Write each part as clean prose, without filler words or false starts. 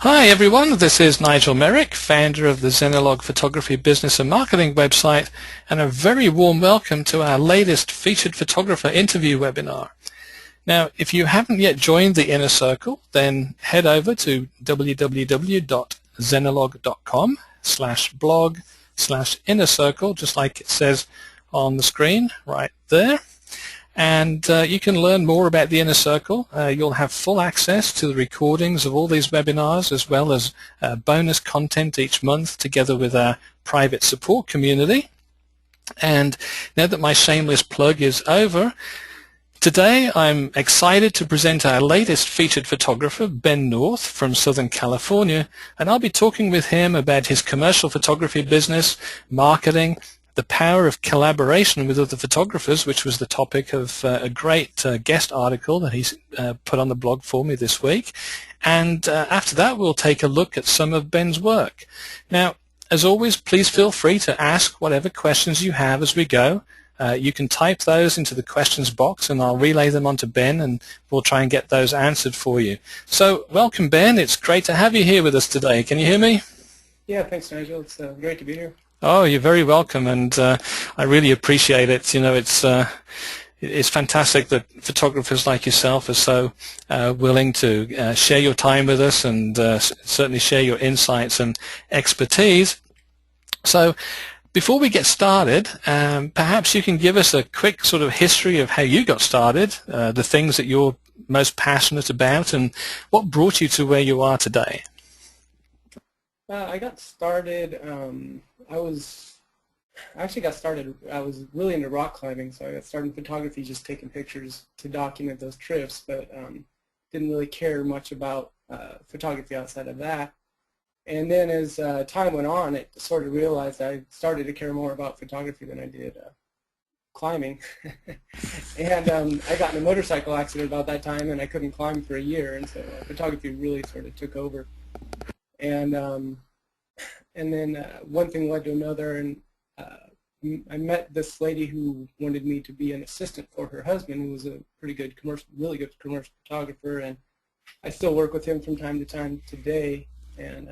Hi everyone, this is Nigel Merrick, founder of the Xenolog Photography Business and Marketing website, and a very warm welcome to our latest featured photographer interview webinar. Now, if you haven't yet joined the Inner Circle, then head over to www.xenolog.com/blog/inner circle, just like it says on the screen right there. And you can learn more about the Inner Circle. You'll have full access to the recordings of all these webinars, as well as bonus content each month together with our private support community. And now that my shameless plug is over, today I'm excited to present our latest featured photographer, Ben North from Southern California, and I'll be talking with him about his commercial photography business, marketing, the power of collaboration with other photographers, which was the topic of a great guest article that he's put on the blog for me this week. And after that, we'll take a look at some of Ben's work. Now, as always, please feel free to ask whatever questions you have as we go. You can type those into the questions box, and I'll relay them onto Ben, and we'll try and get those answered for you. So, welcome, Ben. It's great to have you here with us today. Can you hear me? Yeah, thanks, Nigel. It's great to be here. Oh, you're very welcome, and I really appreciate it. You know, it's fantastic that photographers like yourself are so willing to share your time with us and certainly share your insights and expertise. So, before we get started, perhaps you can give us a quick sort of history of how you got started, the things that you're most passionate about, and what brought you to where you are today. I got started. I was really into rock climbing, so I got started in photography, just taking pictures to document those trips, but didn't really care much about photography outside of that. And then as time went on, I sort of realized I started to care more about photography than I did climbing. And I got in a motorcycle accident about that time, and I couldn't climb for a year, and so photography really sort of took over. And then one thing led to another, and I met this lady who wanted me to be an assistant for her husband, who was a really good commercial photographer, and I still work with him from time to time today. And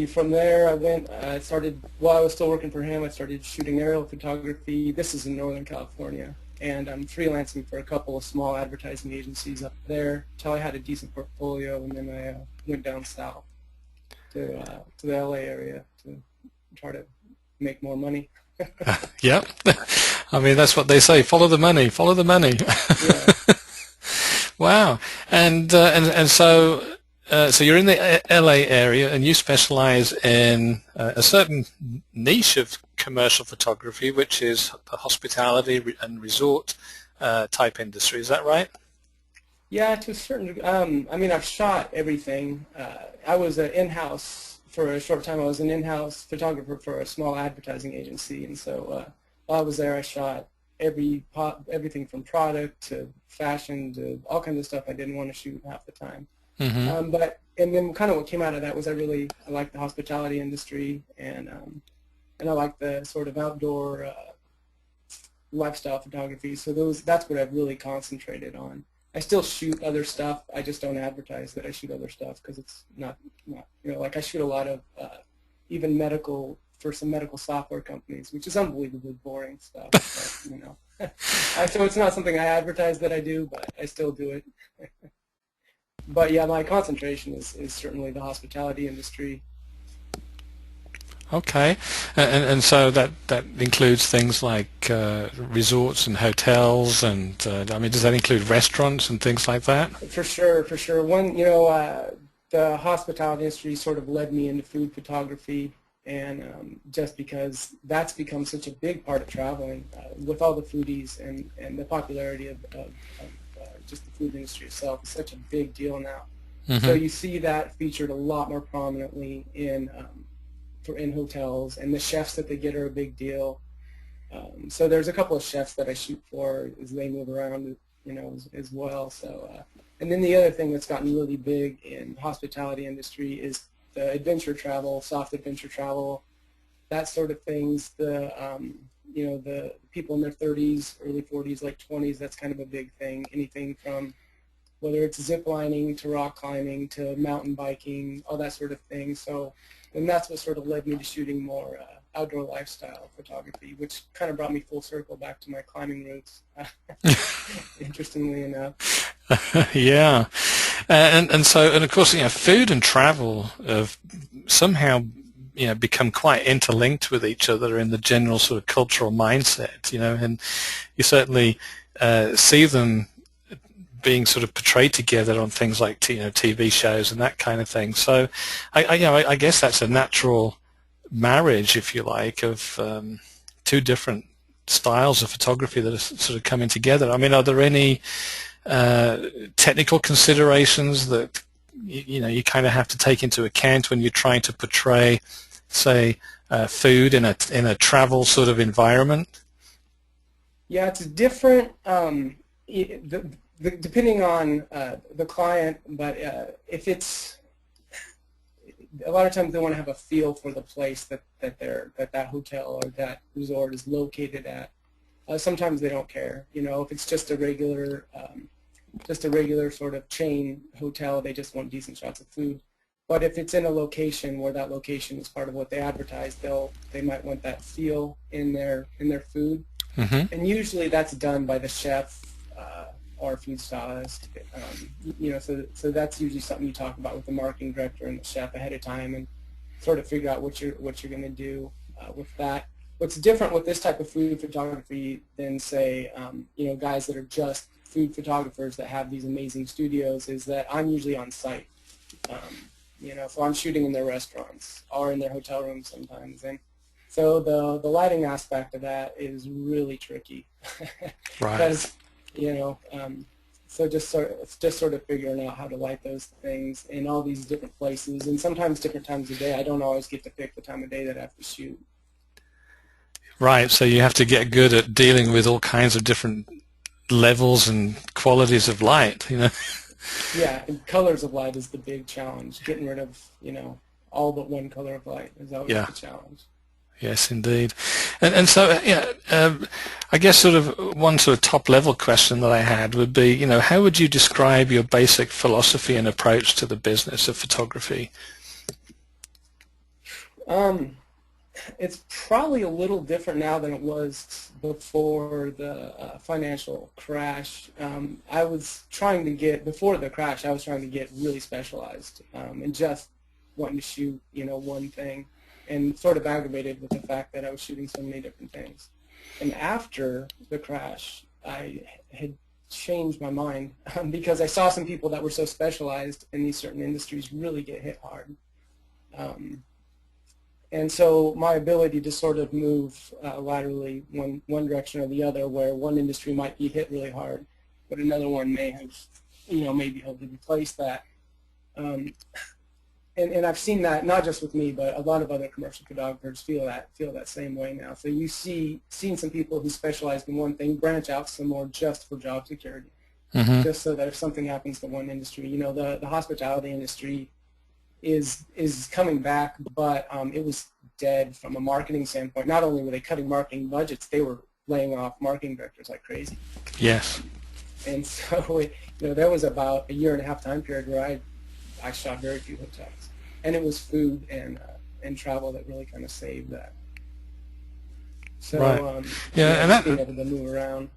from there I started, while I was still working for him, I started shooting aerial photography. This is in Northern California, and I'm freelancing for a couple of small advertising agencies up there until I had a decent portfolio, and then I went down south to the LA area to try to make more money. Yep. I mean, that's what they say, follow the money, follow the money. Yeah. Wow. And so you're in the LA area, and you specialize in a certain niche of commercial photography, which is the hospitality and resort type industry. Is that right? Yeah, to a certain degree. I mean, I've shot everything. I was an in-house for a short time. I was an in-house photographer for a small advertising agency, and so while I was there, I shot everything from product to fashion to all kinds of stuff I didn't want to shoot half the time. Mm-hmm. And then kind of what came out of that was I liked the hospitality industry, and I liked the sort of outdoor lifestyle photography. So that's what I've really concentrated on. I still shoot other stuff. I just don't advertise that I shoot other stuff because it's not like I shoot a lot of even medical for some medical software companies, which is unbelievably boring stuff. But, so it's not something I advertise that I do, but I still do it. But yeah, my concentration is certainly the hospitality industry. Okay, and so that includes things like resorts and hotels, and I mean, does that include restaurants and things like that? For sure. The hospitality industry sort of led me into food photography, and just because that's become such a big part of traveling with all the foodies and the popularity of just the food industry itself is such a big deal now. Mm-hmm. So you see that featured a lot more prominently in hotels, and the chefs that they get are a big deal. So there's a couple of chefs that I shoot for as they move around, as well. So, and then the other thing that's gotten really big in hospitality industry is the adventure travel, soft adventure travel, that sort of things. The people in their 30s, early 40s, late 20s. That's kind of a big thing. Anything from whether it's zip lining to rock climbing to mountain biking, all that sort of thing. So, and that's what sort of led me to shooting more outdoor lifestyle photography, which kind of brought me full circle back to my climbing roots, interestingly enough. Yeah, and of course, food and travel have somehow become quite interlinked with each other in the general sort of cultural mindset, and you certainly see them being sort of portrayed together on things like TV shows and that kind of thing. So I guess that's a natural marriage, if you like, of two different styles of photography that are sort of coming together. I mean, are there any technical considerations that you kind of have to take into account when you're trying to portray, say, food in a travel sort of environment? Yeah, it's different depending on the client, but if it's a lot of times they want to have a feel for the place that hotel or that resort is located at. Sometimes they don't care. If it's just a regular sort of chain hotel, they just want decent shots of food. But if it's in a location where that location is part of what they advertise, they might want that feel in their food. Mm-hmm. And usually that's done by the chef or food stylist. So that's usually something you talk about with the marketing director and the chef ahead of time, and sort of figure out what you're going to do with that. What's different with this type of food photography than, say, guys that are just food photographers that have these amazing studios is that I'm usually on site. So I'm shooting in their restaurants or in their hotel rooms sometimes, and so the lighting aspect of that is really tricky. Right. Because so just sort of figuring out how to light those things in all these different places, and sometimes different times of day. I don't always get to pick the time of day that I have to shoot. Right. So you have to get good at dealing with all kinds of different levels and qualities of light. Yeah, and colors of light is the big challenge. Getting rid of all but one color of light is always the challenge. Yes, indeed. And so, I guess sort of one sort of top-level question that I had would be, how would you describe your basic philosophy and approach to the business of photography? It's probably a little different now than it was before the financial crash. I was trying to get, before the crash, I was trying to get really specialized and just wanting to shoot, one thing, and sort of aggravated with the fact that I was shooting so many different things. And after the crash, I had changed my mind because I saw some people that were so specialized in these certain industries really get hit hard. And so my ability to sort of move laterally one direction or the other, where one industry might be hit really hard, but another one may have, may be able to replace that. And I've seen that not just with me, but a lot of other commercial photographers feel that same way now. So you seen some people who specialized in one thing branch out some more just for job security, mm-hmm. just so that if something happens to one industry, the hospitality industry is coming back, but it was dead from a marketing standpoint. Not only were they cutting marketing budgets, they were laying off marketing directors like crazy. Yes. And so there was about a 1.5-year time period where I shot very few hotels, and it was food and travel that really kind of saved that. So right. And that being able to move around.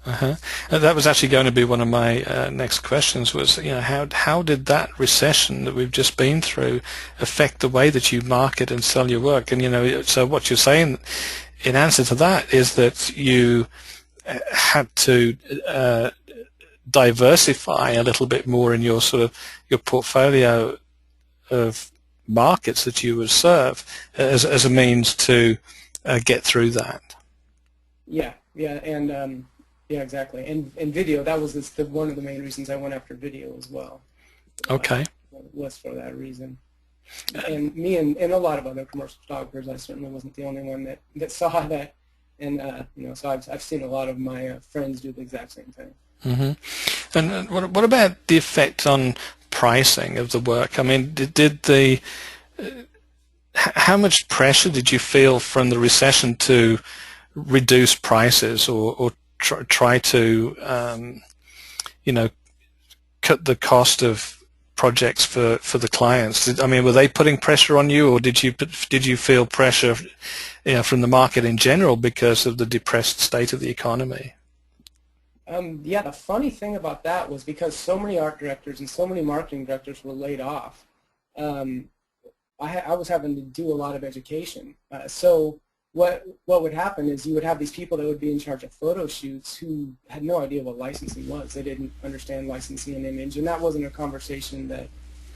Uh-huh. That was actually going to be one of my next questions. Was how did that recession that we've just been through affect the way that you market and sell your work? And so what you're saying in answer to that is that you had to diversify a little bit more in your portfolio of markets that you would serve as a means to get through that. Yeah, and yeah, exactly. And video, that was one of the main reasons I went after video as well. Okay. Was for that reason. And me and a lot of other commercial photographers, I certainly wasn't the only one that saw that. And so I've seen a lot of my friends do the exact same thing. Mm-hmm. And what about the effect on pricing of the work? I mean, how much pressure did you feel from the recession to reduce prices or try to cut the cost of projects for the clients? I mean, were they putting pressure on you, or did you feel pressure, from the market in general because of the depressed state of the economy? Yeah, the funny thing about that was because so many art directors and so many marketing directors were laid off, I was having to do a lot of education. So what would happen is you would have these people that would be in charge of photo shoots who had no idea what licensing was. They didn't understand licensing an image, and that wasn't a conversation that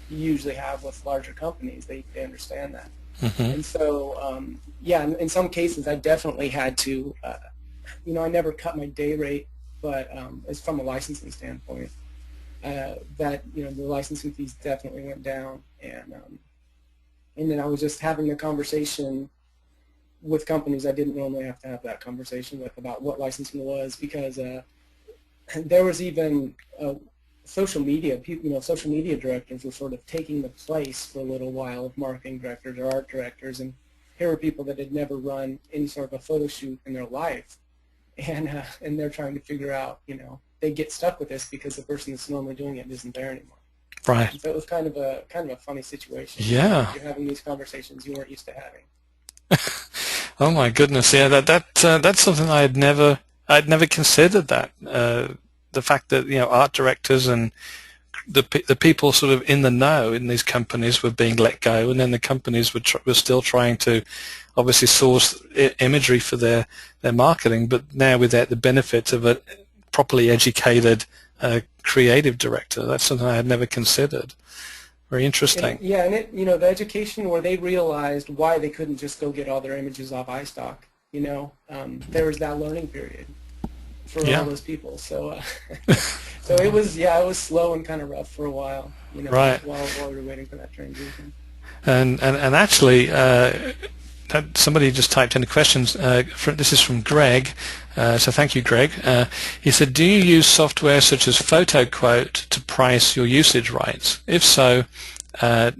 you usually have with larger companies. They understand that. Mm-hmm. And so, yeah, in some cases I definitely had to, I never cut my day rate, but it's from a licensing standpoint, that, the licensing fees definitely went down. And then I was just having a conversation with companies I didn't normally have to have that conversation with about what licensing was, because there was even social media people, social media directors were sort of taking the place for a little while of marketing directors or art directors, and here were people that had never run any sort of a photo shoot in their life, and they're trying to figure out, they get stuck with this because the person that's normally doing it isn't there anymore. Right. So it was kind of a funny situation. Yeah. You're having these conversations you weren't used to having. Oh my goodness! Yeah, that's something I'd never considered. That the fact that art directors and the people sort of in the know in these companies were being let go, and then the companies were still trying to obviously source imagery for their marketing, but now without the benefit of a properly educated creative director. That's something I had never considered. Very interesting. And the education where they realized why they couldn't just go get all their images off iStock. There was that learning period for all those people. So, so it was slow and kind of rough for a while. Right. While we were waiting for that transition. And actually, somebody just typed in the questions. This is from Greg. So thank you, Greg. He said, do you use software such as PhotoQuote to price your usage rights? If so, do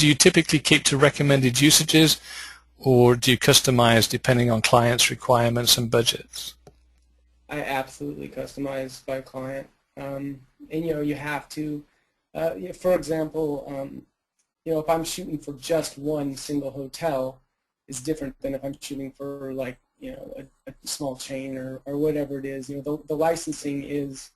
you typically keep to recommended usages, or do you customize depending on clients' requirements and budgets? I absolutely customize by client. And you have to. For example, if I'm shooting for just one single hotel, it's different than if I'm shooting for a small chain or whatever it is. The licensing is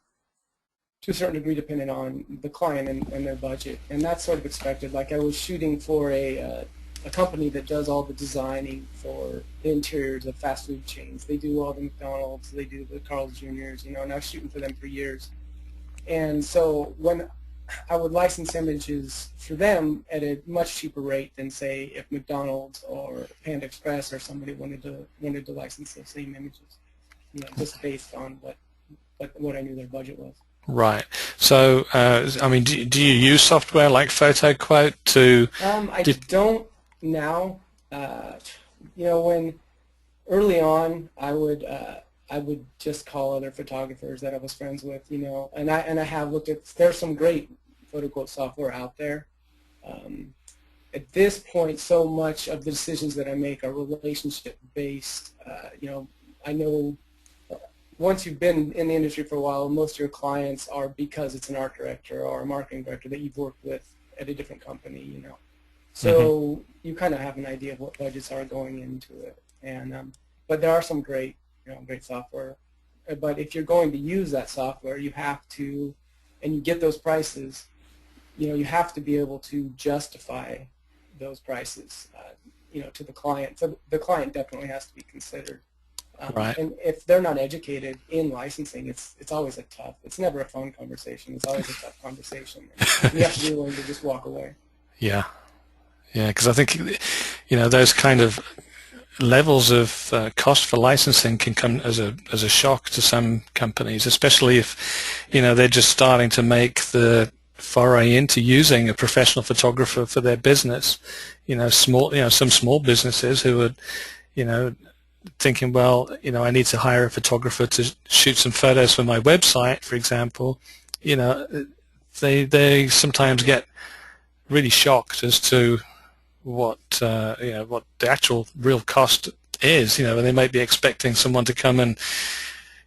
to a certain degree dependent on the client and their budget, and that's sort of expected. Like I was shooting for a company that does all the designing for the interiors of fast food chains. They do all the McDonald's, they do the Carl's Jr.'s, and I was shooting for them for years. And so when I would license images for them at a much cheaper rate than, say, if McDonald's or Panda Express or somebody wanted to license those same images, just based on what I knew their budget was. Right. So, do you use software like PhotoQuote to? I don't now. When early on, I would just call other photographers that I was friends with, and I have looked at. There's some great PhotoQuote software out there. At this point, so much of the decisions that I make are relationship based. I know once you've been in the industry for a while, most of your clients are because it's an art director or a marketing director that you've worked with at a different company. So you kind of have an idea of what budgets are going into it, and but there are some great software. But if you're going to use that software, you have to, and you get those prices, you have to be able to justify those prices, to the client. So the client definitely has to be considered. Right. And if they're not educated in licensing, it's always it's never a fun conversation. It's always a tough conversation. You have to be willing to just walk away. Yeah, because I think, those kind of levels of cost for licensing can come as a shock to some companies, especially if they're just starting to make the foray into using a professional photographer for their business. Some small businesses who are thinking, well, I need to hire a photographer to shoot some photos for my website, for example. They sometimes get really shocked as to what what the actual real cost is, and they might be expecting someone to come and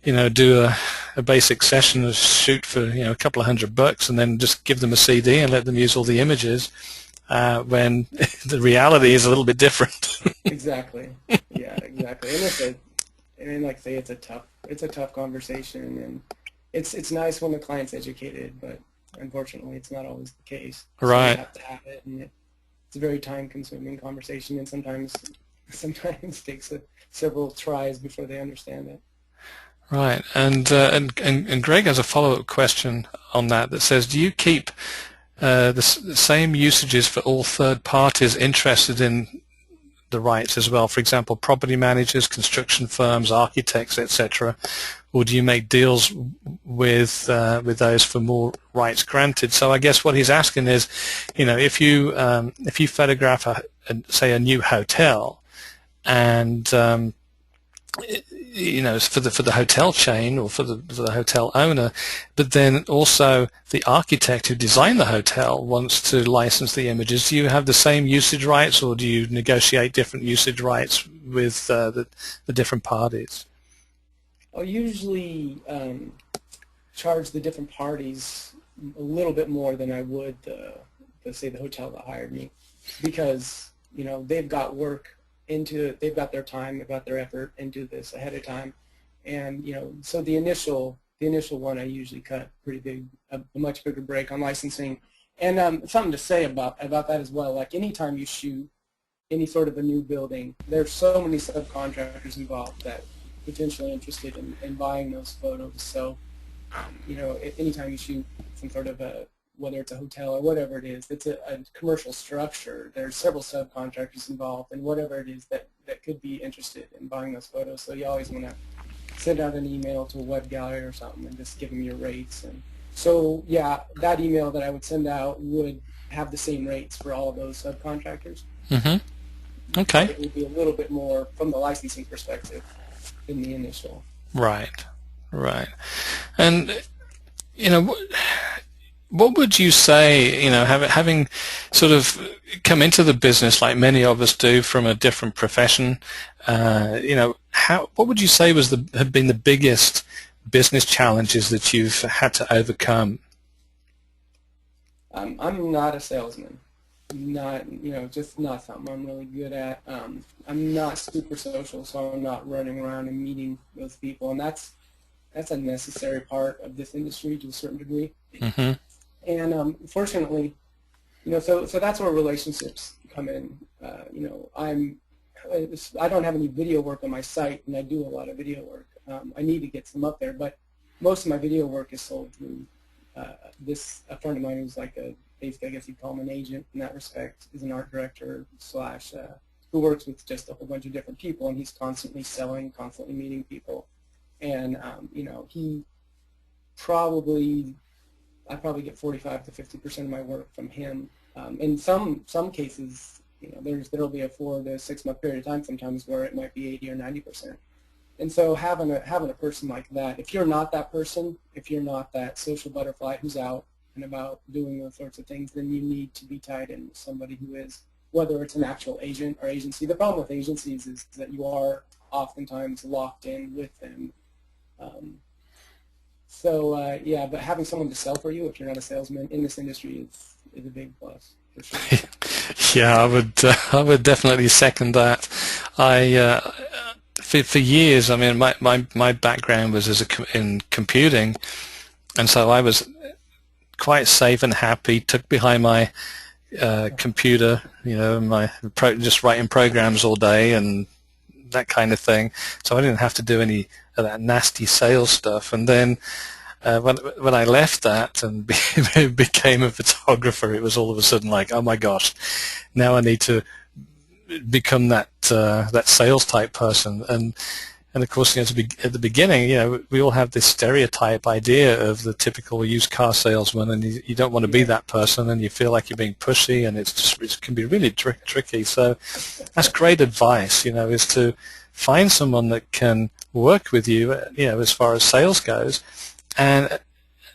do a basic session shoot for a couple of $100 and then just give them a CD and let them use all the images, when the reality is a little bit different. Exactly. Yeah, exactly. And like I say, it's a tough conversation, and it's nice when the client's educated, but unfortunately, it's not always the case. Right. So you have to have it, and it's a very time-consuming conversation, and sometimes takes several tries before they understand it. Right. And Greg has a follow-up question on that says, do you keep the same usages for all third parties interested in the rights as well? For example, property managers, construction firms, architects, etc. Or do you make deals with those for more rights granted? So I guess what he's asking is, if you photograph say a new hotel, and for the hotel chain or for the hotel owner, but then also the architect who designed the hotel wants to license the images, do you have the same usage rights, or do you negotiate different usage rights with the different parties? I'll usually charge the different parties a little bit more than I would say the hotel that hired me, because they've got work into it, they've got their time, they've got their effort into this ahead of time, and so the initial one I usually cut pretty big, a much bigger break on licensing. And something to say about that as well, like anytime you shoot any sort of a new building, there's so many subcontractors involved that potentially interested in buying those photos. So anytime you shoot some sort of whether it's a hotel or whatever it is, it's a commercial structure. There's several subcontractors involved, and whatever it is that could be interested in buying those photos. So you always want to send out an email to a web gallery or something and just give them your rates. And so, yeah, that email that I would send out would have the same rates for all of those subcontractors. Mm-hmm. Okay. It would be a little bit more from the licensing perspective than the initial. Right. And, what would you say, having sort of come into the business like many of us do from a different profession, what would you say have been the biggest business challenges that you've had to overcome? I'm not a salesman. Just not something I'm really good at. I'm not super social, so I'm not running around and meeting those people, and that's a necessary part of this industry to a certain degree. Mm-hmm. And fortunately, so that's where relationships come in. I don't have any video work on my site, and I do a lot of video work. I need to get some up there, but most of my video work is sold through a friend of mine who's like basically I guess you'd call him an agent in that respect, is an art director / who works with just a whole bunch of different people, and he's constantly selling, constantly meeting people. And I probably get 45 to 50% of my work from him. In some cases, there'll be a 4 to 6 month period of time sometimes where it might be 80 or 90%. And so having a person like that, if you're not that person, if you're not that social butterfly who's out and about doing those sorts of things, then you need to be tied in with somebody who is, whether it's an actual agent or agency. The problem with agencies is that you are oftentimes locked in with them. But having someone to sell for you if you're not a salesman in this industry is a big plus for sure. Yeah, I would definitely second that. For years, I mean, my background was in computing, and so I was quite safe and happy, tucked behind my computer, just writing programs all day and that kind of thing. So I didn't have to do any of that nasty sales stuff. And then when I left that and became a photographer, it was all of a sudden like, oh my gosh, now I need to become that sales type person. And of course, at the beginning, we all have this stereotype idea of the typical used car salesman, and you don't want to be that person, and you feel like you're being pushy, and it can be really tricky. So that's great advice, is to find someone that can work with you, as far as sales goes. And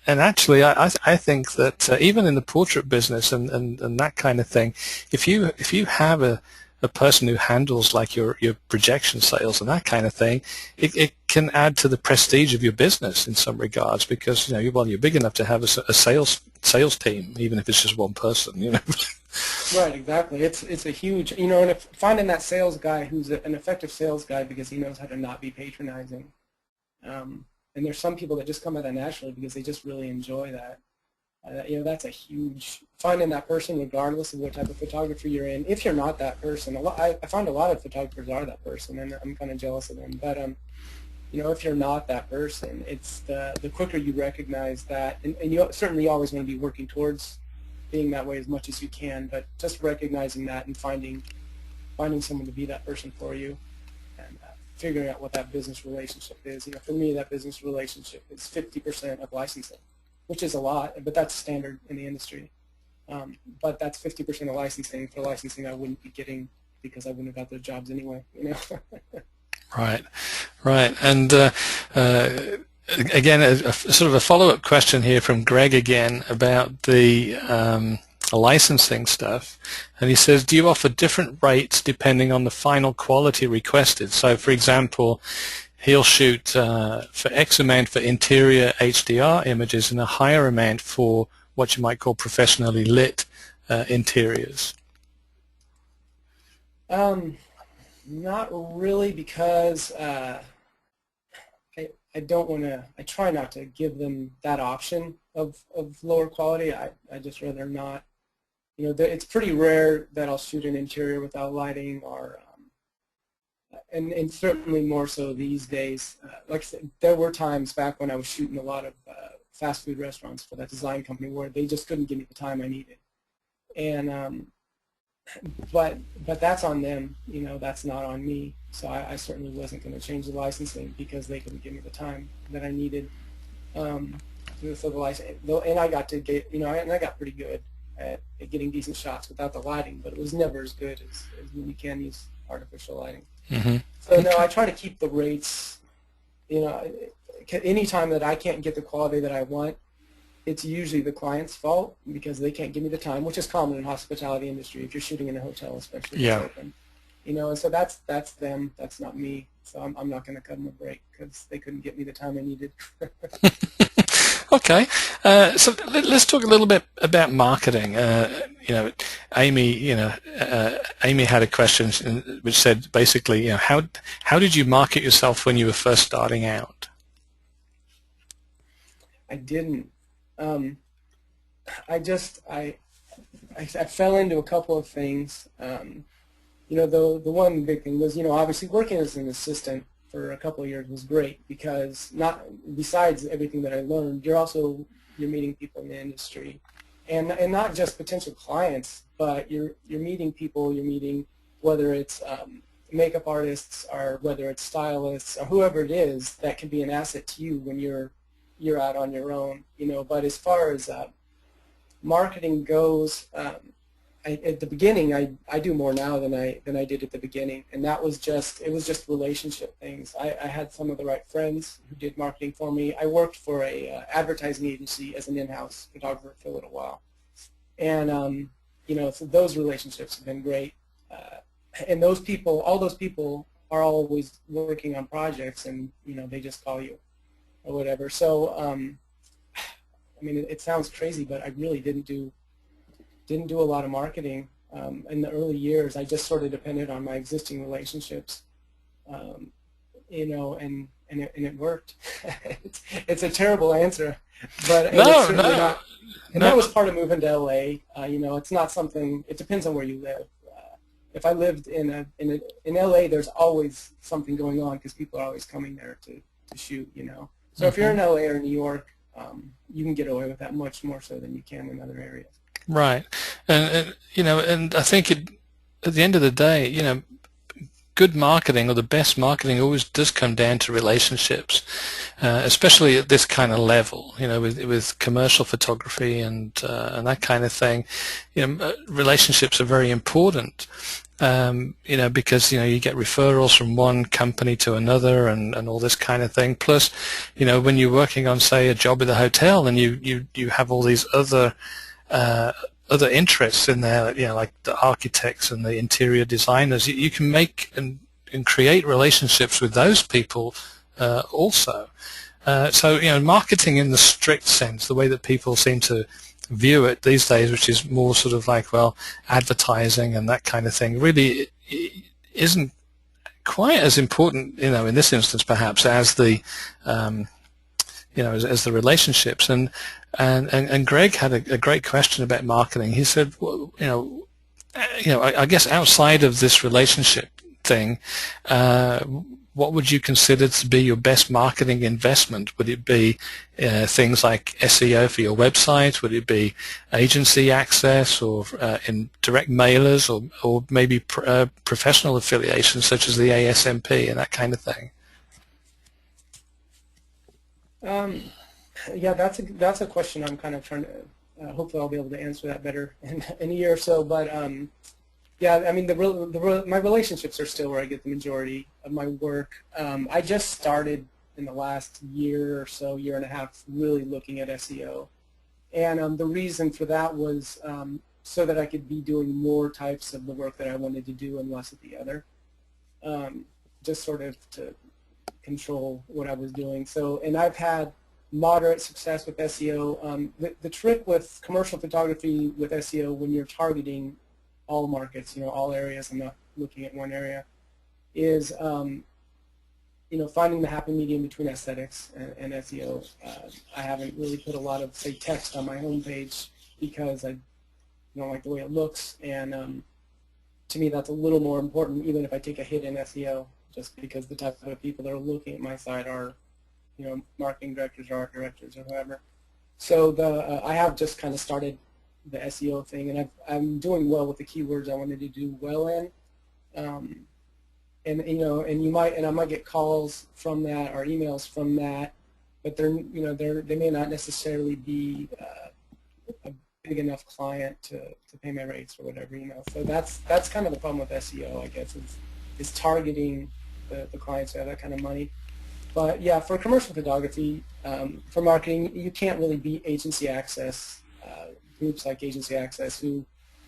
actually, I think that even in the portrait business and that kind of thing, if you have a a person who handles like your projection sales and that kind of thing, it can add to the prestige of your business in some regards, because well, you're big enough to have a sales team, even if it's just one person. Right, exactly. It's a huge, and if finding that sales guy who's an effective sales guy because he knows how to not be patronizing. And there's some people that just come at that naturally because they just really enjoy that. That's a huge, finding that person regardless of what type of photography you're in. If you're not that person, I find a lot of photographers are that person, and I'm kind of jealous of them. But if you're not that person, it's the quicker you recognize that, and you certainly always want to be working towards being that way as much as you can, but just recognizing that and finding someone to be that person for you, and figuring out what that business relationship is. For me, that business relationship is 50% of licensing, which is a lot, but that's standard in the industry. But that's 50% of licensing. For licensing, I wouldn't be getting, because I wouldn't have got those jobs anyway. Right. And again, a sort of a follow-up question here from Greg again about the licensing stuff, and he says, do you offer different rates depending on the final quality requested? So, for example, he'll shoot for X amount for interior HDR images and a higher amount for what you might call professionally lit interiors. Not really, because I don't want to. I try not to give them that option of lower quality. I just rather not. It's pretty rare that I'll shoot an interior without lighting, or and certainly more so these days. Like I said, there were times back when I was shooting a lot of fast food restaurants for that design company where they just couldn't give me the time I needed, and but that's on them. That's not on me. So I certainly wasn't going to change the licensing because they couldn't give me the time that I needed. So the license, and I got to get, and I got pretty good at getting decent shots without the lighting, but it was never as good as when you can use artificial lighting. Mm-hmm. So no, I try to keep the rates. Any time that I can't get the quality that I want, it's usually the client's fault because they can't give me the time, which is common in the hospitality industry if you're shooting in a hotel, especially if it's open. And so that's them. That's not me. So I'm not going to cut them a break because they couldn't get me the time I needed. Okay, so let's talk a little bit about marketing. Amy, Amy had a question which said basically, how did you market yourself when you were first starting out? I didn't. I fell into a couple of things. The one big thing was, obviously working as an assistant for a couple of years was great because besides everything that I learned, you're meeting people in the industry, and not just potential clients, but you're meeting people. You're meeting whether it's makeup artists or whether it's stylists or whoever it is that can be an asset to you when you're out on your own. But as far as marketing goes, at the beginning, I do more now than I did at the beginning, and it was just relationship things. I had some of the right friends who did marketing for me. I worked for a advertising agency as an in-house photographer for a little while, and so those relationships have been great. And all those people are always working on projects, and they just call you or whatever. So it sounds crazy, but I really didn't do a lot of marketing in the early years. I just sort of depended on my existing relationships, and it worked. It's a terrible answer, but it's certainly not. And that was part of moving to LA. It's not something. It depends on where you live. If I lived in LA, there's always something going on because people are always coming there to shoot. So if you're in LA or New York, you can get away with that much more so than you can in other areas. Right, and I think at the end of the day, good marketing or the best marketing always does come down to relationships, especially at this kind of level. With commercial photography and that kind of thing, relationships are very important. Because you get referrals from one company to another and all this kind of thing. Plus, when you're working on, say, a job at a hotel, and you have all these other other interests in there, like the architects and the interior designers, you can make and create relationships with those people also. So marketing in the strict sense, the way that people seem to view it these days, which is more sort of like, well, advertising and that kind of thing, really isn't quite as important, in this instance perhaps, as the as the relationships. And Greg had a great question about marketing. He said, well, I guess outside of this relationship thing, what would you consider to be your best marketing investment? Would it be things like SEO for your website? Would it be agency access, or in direct mailers, or maybe professional affiliations such as the ASMP and that kind of thing? Yeah, that's a question I'm kind of trying to. Hopefully, I'll be able to answer that better in a year or so. But yeah, I mean, my relationships are still where I get the majority of my work. I just started in the last year or so, year and a half, really looking at SEO, and the reason for that was so that I could be doing more types of the work that I wanted to do and less of the other, just sort of to control what I was doing. So, and I've had moderate success with SEO. The trick with commercial photography with SEO, when you're targeting all markets, all areas, I'm not looking at one area, is finding the happy medium between aesthetics and SEO. I haven't really put a lot of, say, text on my homepage because I don't like the way it looks, and to me that's a little more important, even if I take a hit in SEO, just because the type of people that are looking at my site are, marketing directors or art directors or whoever. So I have just kind of started the SEO thing, and I'm doing well with the keywords I wanted to do well in. And I might get calls from that or emails from that, but they may not necessarily be a big enough client to pay my rates or whatever. So that's kind of the problem with SEO, I guess, is targeting the clients who have that kind of money. But yeah, for commercial photography, for marketing, you can't really beat agency access, groups like Agency Access, who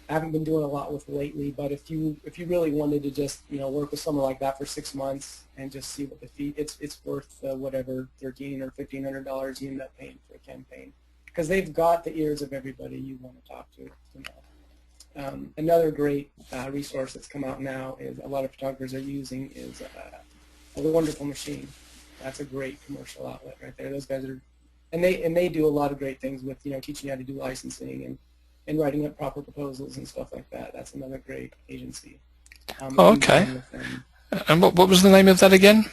I haven't been doing a lot with lately. But if you really wanted to just work with someone like that for 6 months and just see what the fee, it's worth whatever $1,300 or $1,500 you end up paying for a campaign, because they've got the ears of everybody you want to talk to. Another great resource that's come out now is a lot of photographers are using is A Wonderful Machine. That's a great commercial outlet right there. Those guys are, and they do a lot of great things with teaching you how to do licensing and writing up proper proposals and stuff like that. That's another great agency. Okay. And what was the name of that again?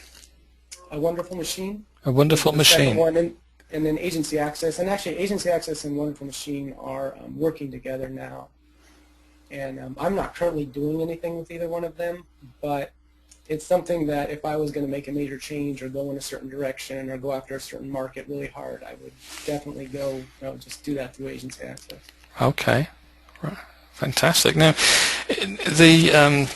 A Wonderful Machine. A Wonderful Machine. One, and then Agency Access, and actually Agency Access and Wonderful Machine are working together now. And I'm not currently doing anything with either one of them, but it's something that if I was going to make a major change or go in a certain direction or go after a certain market really hard, I would definitely go, just do that through Agency Access. Okay, right. Fantastic. Now, the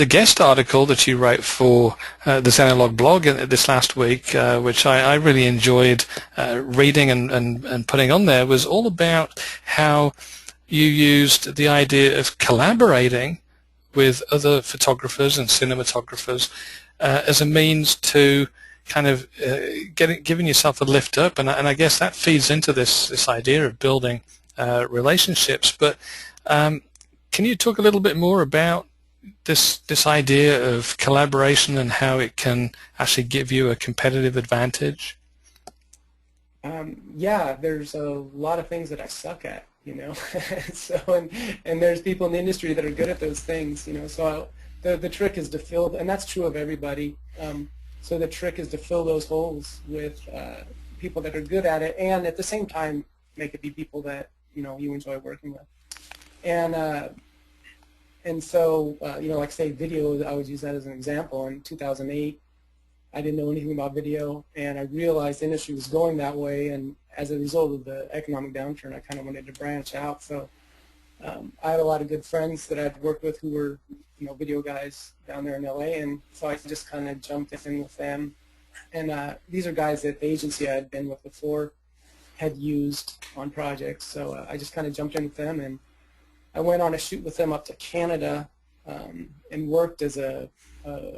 guest article that you wrote for the Zenilog blog this last week, which I really enjoyed reading and putting on there, was all about how you used the idea of collaborating with other photographers and cinematographers as a means to kind of giving yourself a lift up, and I guess that feeds into this idea of building relationships. But can you talk a little bit more about this idea of collaboration and how it can actually give you a competitive advantage? Yeah, there's a lot of things that I suck at. So and there's people in the industry that are good at those things, so the trick is to fill, and that's true of everybody, so the trick is to fill those holes with people that are good at it, and at the same time make it be people that you enjoy working with. And so like say video, I would use that as an example. In 2008 I didn't know anything about video, and I realized the industry was going that way, and as a result of the economic downturn, I kind of wanted to branch out. So I had a lot of good friends that I'd worked with who were, video guys down there in LA, and so I just kind of jumped in with them. And these are guys that the agency I had been with before had used on projects, so I just kind of jumped in with them, and I went on a shoot with them up to Canada and worked as a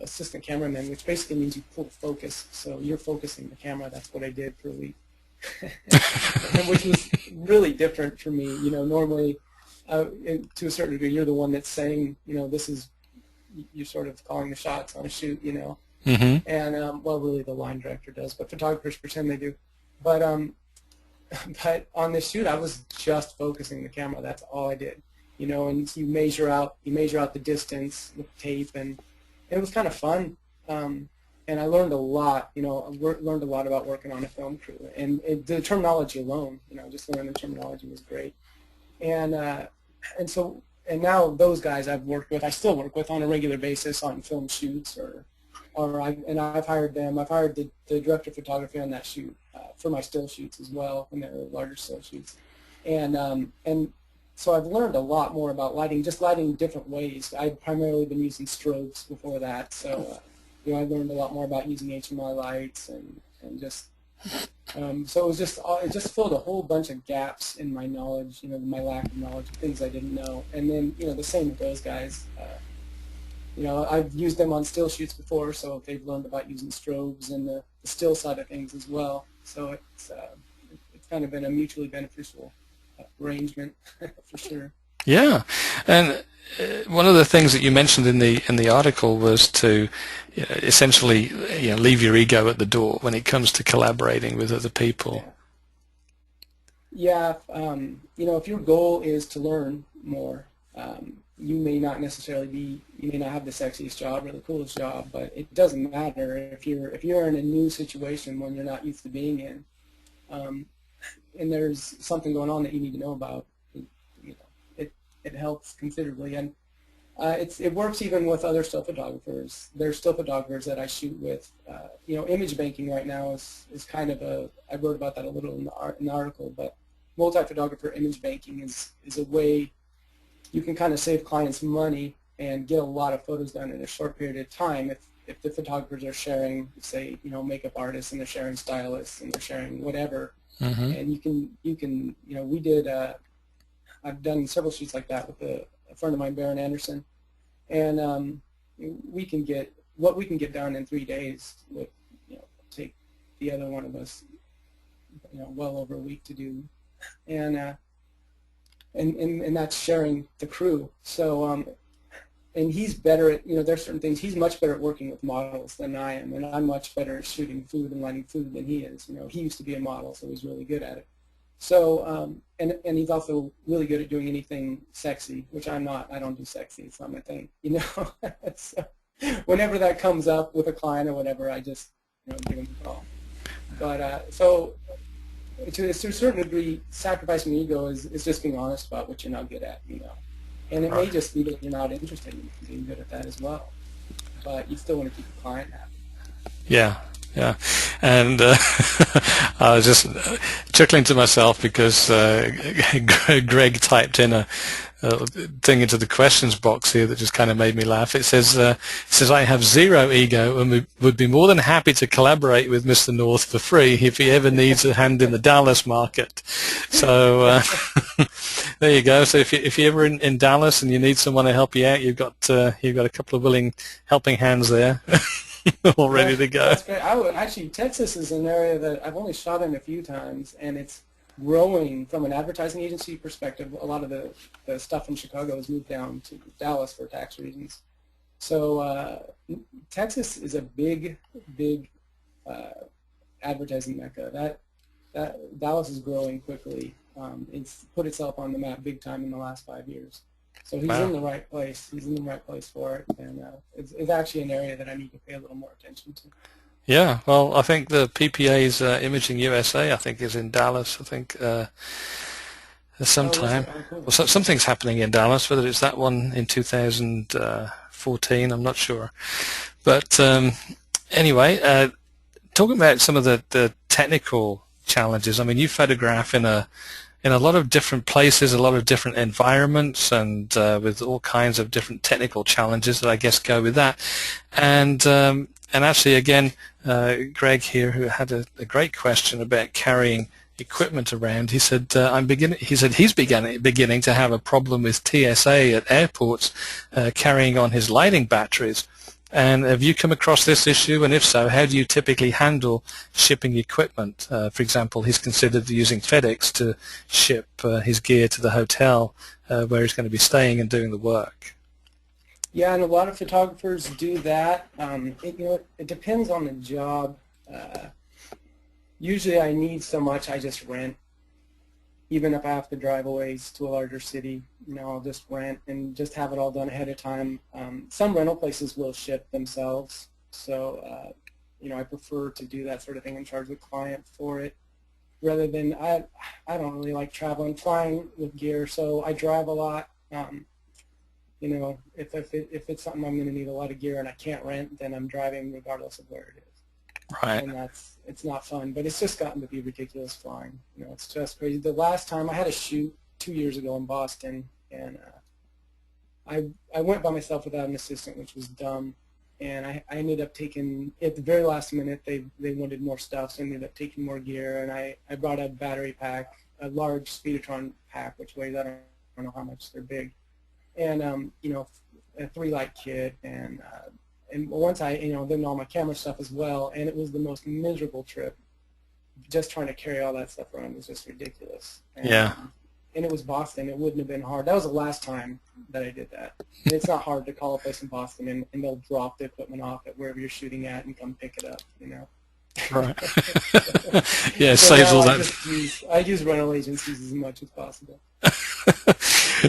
assistant cameraman, which basically means you pull focus. So you're focusing the camera. That's what I did for a week, and which was really different for me. You know, normally, to a certain degree, you're the one that's saying, you know, this is, you're sort of calling the shots on a shoot, you know. Mm-hmm. And well, really the line director does, but photographers pretend they do. But on this shoot, I was just focusing the camera. That's all I did, you know. And you measure out the distance with tape, and it was kind of fun. And I learned a lot, you know. I learned a lot about working on a film crew, and the terminology alone, you know, just learning the terminology was great. And now those guys I still work with on a regular basis on film shoots, I've hired them. I've hired the director of photography on that shoot for my still shoots as well, and the larger still shoots. And so I've learned a lot more about lighting, just lighting different ways. I'd primarily been using strobes before that, so you know, I learned a lot more about using HMI lights and just. So it just filled a whole bunch of gaps in my knowledge, you know, my lack of knowledge, things I didn't know. And then, you know, the same with those guys. You know, I've used them on still shoots before, so they've learned about using strobes and the still side of things as well. So it's kind of been a mutually beneficial arrangement for sure. Yeah, and one of the things that you mentioned in the article was to essentially leave your ego at the door when it comes to collaborating with other people. Yeah, you know, if your goal is to learn more, you may not have the sexiest job or the coolest job, but it doesn't matter if you're in a new situation when you're not used to being in, and there's something going on that you need to know about. It helps considerably, and it works even with other still photographers. There's still photographers that I shoot with. You know, image banking right now is kind of I wrote about that a little in the article, but multi-photographer image banking is a way you can kind of save clients money and get a lot of photos done in a short period of time if the photographers are sharing, say, you know, makeup artists, and they're sharing stylists, and they're sharing whatever. Mm-hmm. And you can you know, we did I've done several shoots like that with a friend of mine, Baron Anderson, and we can get done in 3 days would, you know, take the other one of us, you know, well over a week to do, and that's sharing the crew. So and he's better at, you know, there's certain things, he's much better at working with models than I am, and I'm much better at shooting food and lighting food than he is. You know, he used to be a model, so he's really good at it. So and he's also really good at doing anything sexy, which I'm not. I don't do sexy. It's not my thing, you know. So whenever that comes up with a client or whatever, I just, you know, give him a call. But so to a certain degree, sacrificing ego is just being honest about what you're not good at, you know. And it may just be that you're not interested in being good at that as well, but you still want to keep the client happy. Yeah. Yeah, and I was just chuckling to myself because Greg typed in a thing into the questions box here that just kind of made me laugh. It says, I have zero ego and would be more than happy to collaborate with Mr. North for free if he ever needs a hand in the Dallas market. So there you go. So if you're ever in Dallas and you need someone to help you out, you've got a couple of willing helping hands there. All ready to go. That's great. Actually, Texas is an area that I've only shot in a few times, and it's growing from an advertising agency perspective. A lot of the stuff from Chicago has moved down to Dallas for tax reasons. So Texas is a big advertising mecca. That Dallas is growing quickly. It's put itself on the map big time in the last 5 years. So he's in the right place. He's in the right place for it, and it's actually an area that I need to pay a little more attention to. Yeah, well, I think the PPA's Imaging USA, I think, is in Dallas. I think sometime. Cool. Well, something's happening in Dallas. Whether it's that one in 2014, I'm not sure. But anyway, talking about some of the technical challenges. I mean, you photograph in a lot of different places, a lot of different environments, and with all kinds of different technical challenges that I guess go with that. And actually, again, Greg here, who had a great question about carrying equipment around. He said, he's beginning to have a problem with TSA at airports carrying on his lighting batteries. And have you come across this issue? And if so, how do you typically handle shipping equipment? For example, he's considered using FedEx to ship his gear to the hotel where he's going to be staying and doing the work. Yeah, and a lot of photographers do that. It depends on the job. Usually I need so much, I just rent. Even if I have to drive a ways to a larger city, I'll just rent and just have it all done ahead of time. Some rental places will ship themselves, so I prefer to do that sort of thing and charge the client for it, rather than I don't really like traveling, flying with gear, so I drive a lot. If it's something I'm going to need a lot of gear and I can't rent, then I'm driving regardless of where it is. Right. And it's not fun, but it's just gotten to be ridiculous flying. It's just crazy. The last time I had a shoot 2 years ago in Boston, and I went by myself without an assistant, which was dumb. And I ended up taking, at the very last minute, they wanted more stuff, so I ended up taking more gear. And I brought a battery pack, a large Speedotron pack, which weighs, I don't know how much, they're big. And a 3-light kit, and once then all my camera stuff as well, and it was the most miserable trip. Just trying to carry all that stuff around was just ridiculous. Yeah. And it was Boston. It wouldn't have been hard. That was the last time that I did that. And it's not hard to call a place in Boston, and they'll drop the equipment off at wherever you're shooting at and come pick it up, Right. Yeah, it saves all that. I use rental agencies as much as possible.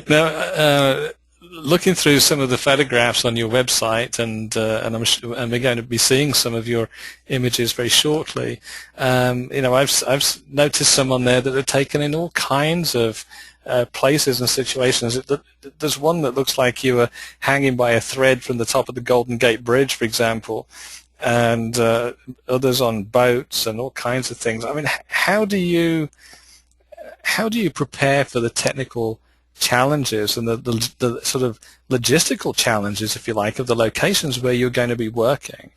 Now, looking through some of the photographs on your website, and we're going to be seeing some of your images very shortly. I've noticed some on there that are taken in all kinds of places and situations. There's one that looks like you were hanging by a thread from the top of the Golden Gate Bridge, for example, and others on boats and all kinds of things. I mean, how do you prepare for the technical challenges and the sort of logistical challenges, if you like, of the locations where you're going to be working?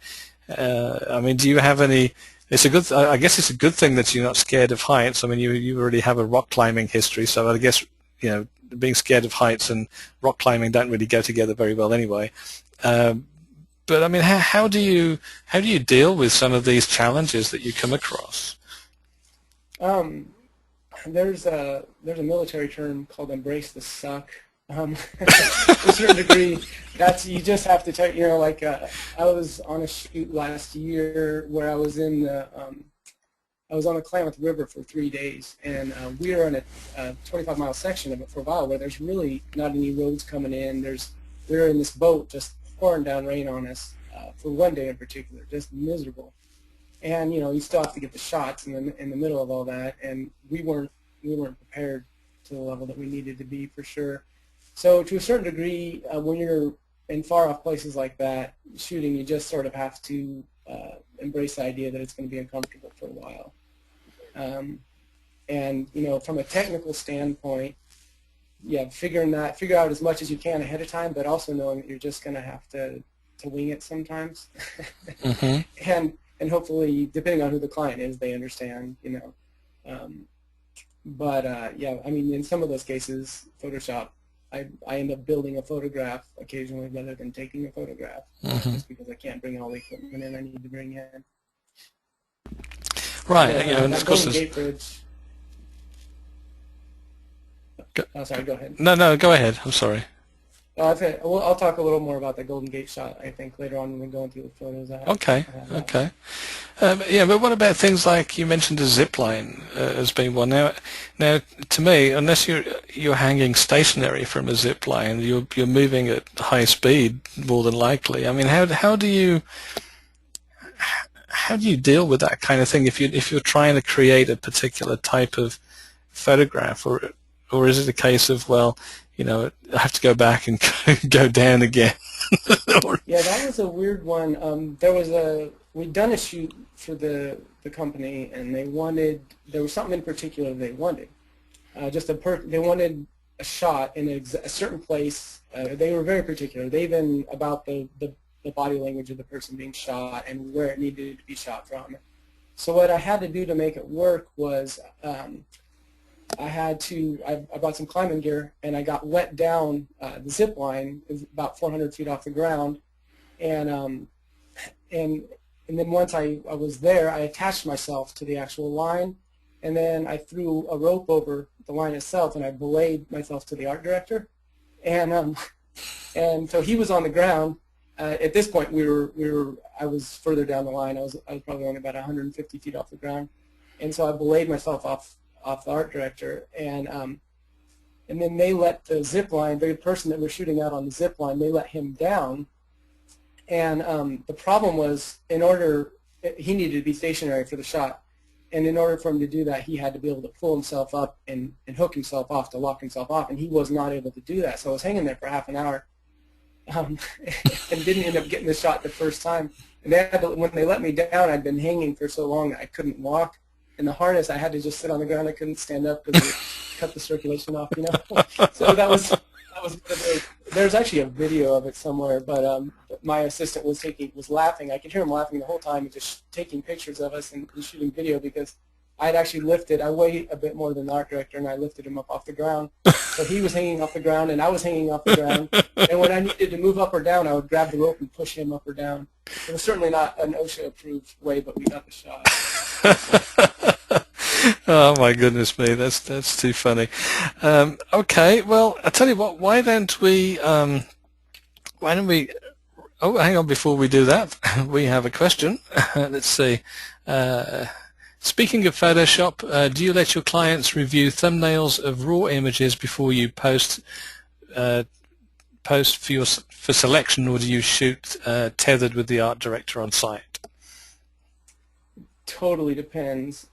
Do you have any? I guess it's a good thing that you're not scared of heights. I mean, you already have a rock climbing history, so I guess being scared of heights and rock climbing don't really go together very well anyway. But I mean, how do you deal with some of these challenges that you come across? There's a military term called "embrace the suck." To a certain degree, you just have to take. I was on a shoot last year where I was in I was on the Klamath River for 3 days, and we were in a 25-mile section of it for a while where there's really not any roads coming in. We were in this boat just pouring down rain on us for one day in particular, just miserable. And you still have to get the shots in the middle of all that, and we weren't prepared to the level that we needed to be, for sure. So to a certain degree, when you're in far off places like that shooting, you just sort of have to embrace the idea that it's going to be uncomfortable for a while. And from a technical standpoint, figure out as much as you can ahead of time, but also knowing that you're just going to have to wing it sometimes. Mm-hmm. And hopefully, depending on who the client is, they understand, in some of those cases, Photoshop, I end up building a photograph occasionally rather than taking a photograph, mm-hmm. just because I can't bring all the equipment in I need to bring in. Right. And of course, Golden Gate Bridge. Sorry, go ahead. No, go ahead. I'm sorry. I'll talk a little more about the Golden Gate shot, I think, later on when we're going through the photos. Okay. But what about things like you mentioned a zip line as being one? Now, to me, unless you're hanging stationary from a zip line, you're moving at high speed more than likely. I mean, how do you deal with that kind of thing if you're trying to create a particular type of photograph, or is it a case of, well, I have to go back and go down again? Yeah, that was a weird one. We'd done a shoot for the company, and there was something in particular they wanted. They wanted a shot in a certain place. They were very particular. They even about the body language of the person being shot and where it needed to be shot from. So what I had to do to make it work was I bought some climbing gear, and I got let down the zip line. It was about 400 feet off the ground, and then once I was there, I attached myself to the actual line, and then I threw a rope over the line itself, and I belayed myself to the art director, and so he was on the ground. At this point, I was further down the line. I was probably only about 150 feet off the ground, and so I belayed myself off the art director, and then they let the zip line, the person that was shooting out on the zip line, they let him down, and the problem was, he needed to be stationary for the shot, and in order for him to do that, he had to be able to pull himself up and hook himself off to lock himself off, and he was not able to do that. So I was hanging there for half an hour, and didn't end up getting the shot the first time. And when they let me down, I'd been hanging for so long that I couldn't walk. In the harness, I had to just sit on the ground. I couldn't stand up because it cut the circulation off, you know. So that was there's actually a video of it somewhere, but my assistant was laughing. I could hear him laughing the whole time and just taking pictures of us and shooting video, because I'd actually I weighed a bit more than the art director, and I lifted him up off the ground. So he was hanging off the ground, and I was hanging off the ground. And when I needed to move up or down, I would grab the rope and push him up or down. It was certainly not an OSHA-approved way, but we got the shot. Oh my goodness me, that's too funny. Okay, well, I tell you what, why don't we oh, hang on, before we do that, we have a question. Let's see. Speaking of Photoshop, do you let your clients review thumbnails of raw images before you post for selection, or do you shoot tethered with the art director on site? Totally depends.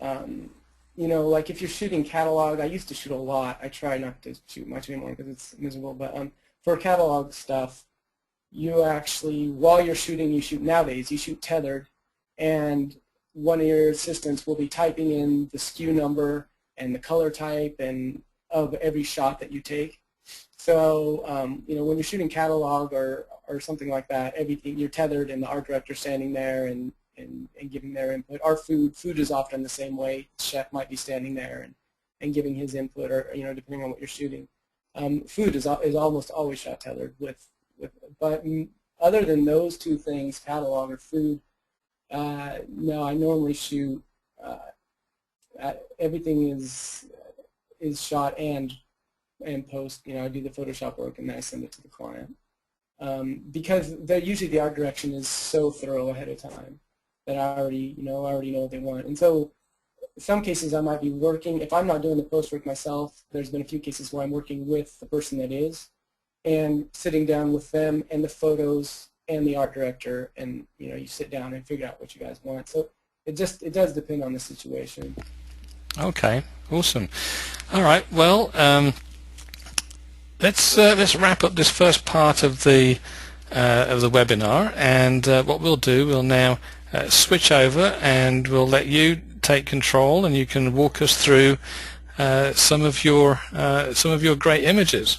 You know, like if you're shooting catalog, I used to shoot a lot. I try not to shoot much anymore because it's miserable. But for catalog stuff, you actually, while you're shooting, nowadays, you shoot tethered, and one of your assistants will be typing in the SKU number and the color type and of every shot that you take. So, you know, when you're shooting catalog or something like that, everything, you're tethered, and the art director's standing there and giving their input. Our food is often the same way. The chef might be standing there and giving his input, or, you know, depending on what you're shooting. Food is almost always shot tethered but other than those two things, catalog or food, no, I normally shoot, everything is shot and post. You know, I do the Photoshop work and then I send it to the client. Because usually the art direction is so thorough ahead of time that I already know what they want. And so in some cases I might be working, if I'm not doing the post work myself, there's been a few cases where I'm working with the person that is, and sitting down with them and the photos and the art director, and, you know, you sit down and figure out what you guys want. So it does depend on the situation. Okay, awesome. All right, well, let's wrap up this first part of the webinar, and what we'll do, we'll now switch over and we'll let you take control, and you can walk us through some of your great images.